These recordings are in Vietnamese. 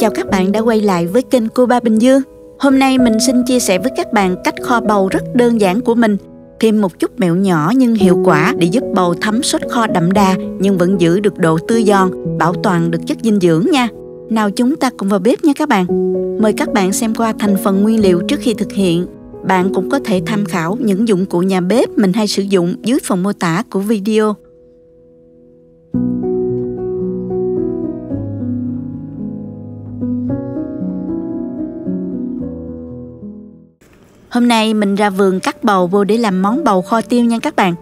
Chào các bạn đã quay lại với kênh Cô Ba Bình Dương. Hôm nay mình xin chia sẻ với các bạn cách kho bầu rất đơn giản của mình. Thêm một chút mẹo nhỏ nhưng hiệu quả để giúp bầu thấm sốt kho đậm đà nhưng vẫn giữ được độ tươi giòn, bảo toàn được chất dinh dưỡng nha. Nào chúng ta cùng vào bếp nha các bạn. Mời các bạn xem qua thành phần nguyên liệu trước khi thực hiện. Bạn cũng có thể tham khảo những dụng cụ nhà bếp mình hay sử dụng dưới phần mô tả của video. Hôm nay mình ra vườn cắt bầu vô để làm món bầu kho tiêu nha các bạn.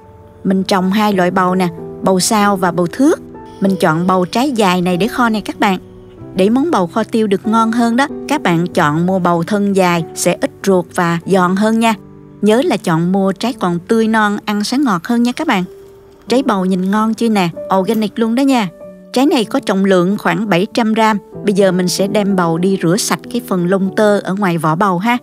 Mình trồng hai loại bầu nè, bầu sao và bầu thước. Mình chọn bầu trái dài này để kho này các bạn. Để món bầu kho tiêu được ngon hơn đó, các bạn chọn mua bầu thân dài sẽ ít ruột và giòn hơn nha. Nhớ là chọn mua trái còn tươi non, ăn sẽ ngọt hơn nha các bạn. Trái bầu nhìn ngon chưa nè, organic luôn đó nha. Trái này có trọng lượng khoảng 700 gram. Bây giờ mình sẽ đem bầu đi rửa sạch cái phần lông tơ ở ngoài vỏ bầu ha.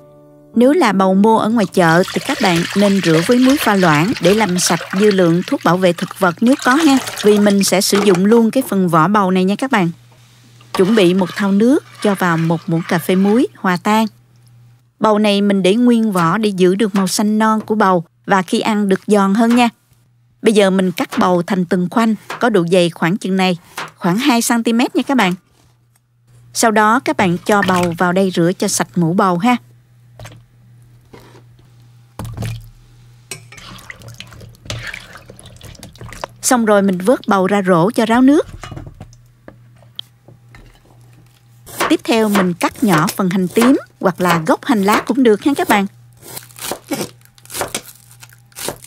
Nếu là bầu mua ở ngoài chợ thì các bạn nên rửa với muối pha loãng để làm sạch dư lượng thuốc bảo vệ thực vật nếu có ha. Vì mình sẽ sử dụng luôn cái phần vỏ bầu này nha các bạn. Chuẩn bị một thau nước, cho vào một muỗng cà phê muối hòa tan. Bầu này mình để nguyên vỏ để giữ được màu xanh non của bầu và khi ăn được giòn hơn nha. Bây giờ mình cắt bầu thành từng khoanh có độ dày khoảng chừng này, khoảng 2 cm nha các bạn. Sau đó các bạn cho bầu vào đây rửa cho sạch mũ bầu ha. Xong rồi mình vớt bầu ra rổ cho ráo nước. Tiếp theo mình cắt nhỏ phần hành tím hoặc là gốc hành lá cũng được ha các bạn.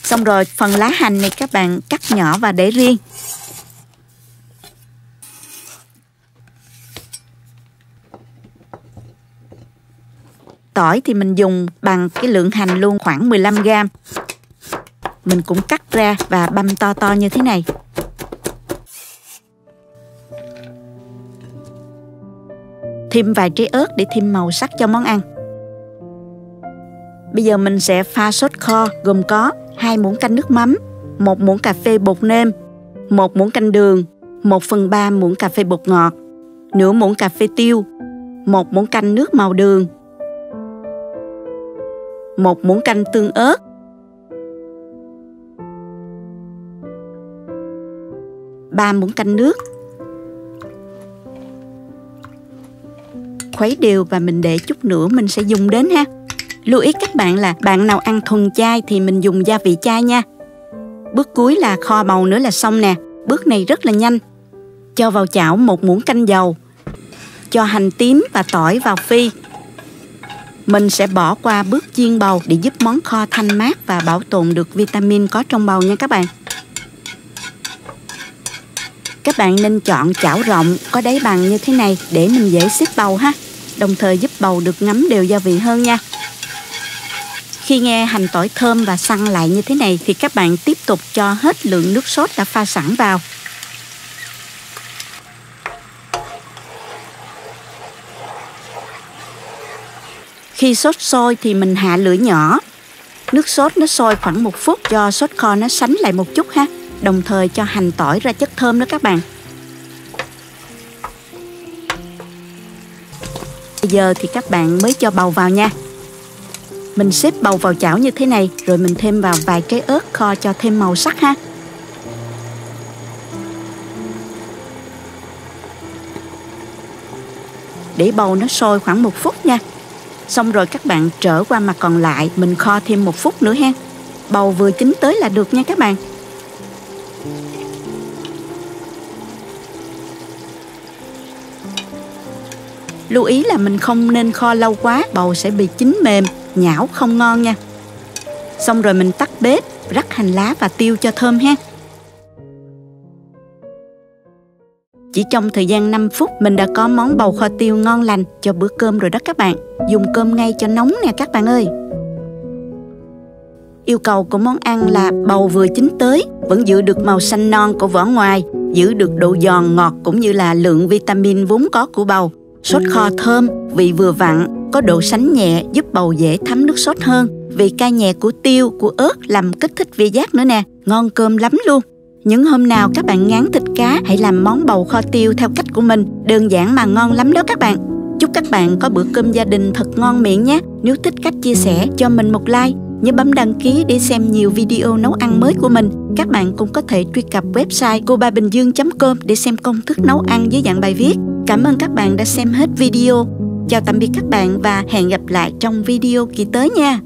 Xong rồi phần lá hành này các bạn cắt nhỏ và để riêng. Tỏi thì mình dùng bằng cái lượng hành luôn, khoảng 15 gram. Mình cũng cắt ra và băm to to như thế này. Thêm vài trái ớt để thêm màu sắc cho món ăn. Bây giờ mình sẽ pha sốt kho gồm có 2 muỗng canh nước mắm, 1 muỗng cà phê bột nêm, 1 muỗng canh đường, 1/3 muỗng cà phê bột ngọt, nửa muỗng cà phê tiêu, 1 muỗng canh nước màu đường, 1 muỗng canh tương ớt, 3 muỗng canh nước. Khuấy đều và mình để chút nữa mình sẽ dùng đến ha. Lưu ý các bạn là bạn nào ăn thuần chay thì mình dùng gia vị chay nha. Bước cuối là kho bầu nữa là xong nè. Bước này rất là nhanh. Cho vào chảo 1 muỗng canh dầu. Cho hành tím và tỏi vào phi. Mình sẽ bỏ qua bước chiên bầu để giúp món kho thanh mát và bảo tồn được vitamin có trong bầu nha các bạn. Các bạn nên chọn chảo rộng có đáy bằng như thế này để mình dễ xếp bầu ha. Đồng thời giúp bầu được ngấm đều gia vị hơn nha. Khi nghe hành tỏi thơm và săn lại như thế này thì các bạn tiếp tục cho hết lượng nước sốt đã pha sẵn vào. Khi sốt sôi thì mình hạ lửa nhỏ. Nước sốt nó sôi khoảng 1 phút cho sốt kho nó sánh lại một chút ha. Đồng thời cho hành tỏi ra chất thơm đó các bạn. Bây giờ thì các bạn mới cho bầu vào nha. Mình xếp bầu vào chảo như thế này, rồi mình thêm vào vài trái ớt kho cho thêm màu sắc ha. Để bầu nó sôi khoảng 1 phút nha. Xong rồi các bạn trở qua mặt còn lại, mình kho thêm 1 phút nữa ha. Bầu vừa chín tới là được nha các bạn. Lưu ý là mình không nên kho lâu quá, bầu sẽ bị chín mềm, nhão không ngon nha. Xong rồi mình tắt bếp, rắc hành lá và tiêu cho thơm ha. Chỉ trong thời gian 5 phút mình đã có món bầu kho tiêu ngon lành cho bữa cơm rồi đó các bạn. Dùng cơm ngay cho nóng nè các bạn ơi. Yêu cầu của món ăn là bầu vừa chín tới, vẫn giữ được màu xanh non của vỏ ngoài, giữ được độ giòn ngọt cũng như là lượng vitamin vốn có của bầu. Sốt kho thơm, vị vừa vặn, có độ sánh nhẹ giúp bầu dễ thấm nước sốt hơn. Vị cay nhẹ của tiêu, của ớt làm kích thích vị giác nữa nè, ngon cơm lắm luôn. Những hôm nào các bạn ngán thịt cá, hãy làm món bầu kho tiêu theo cách của mình, đơn giản mà ngon lắm đó các bạn. Chúc các bạn có bữa cơm gia đình thật ngon miệng nhé. Nếu thích cách chia sẻ, cho mình một like. Nhớ bấm đăng ký để xem nhiều video nấu ăn mới của mình. Các bạn cũng có thể truy cập website cobabình dương.com để xem công thức nấu ăn dưới dạng bài viết. Cảm ơn các bạn đã xem hết video. Chào tạm biệt các bạn và hẹn gặp lại trong video kỳ tới nha.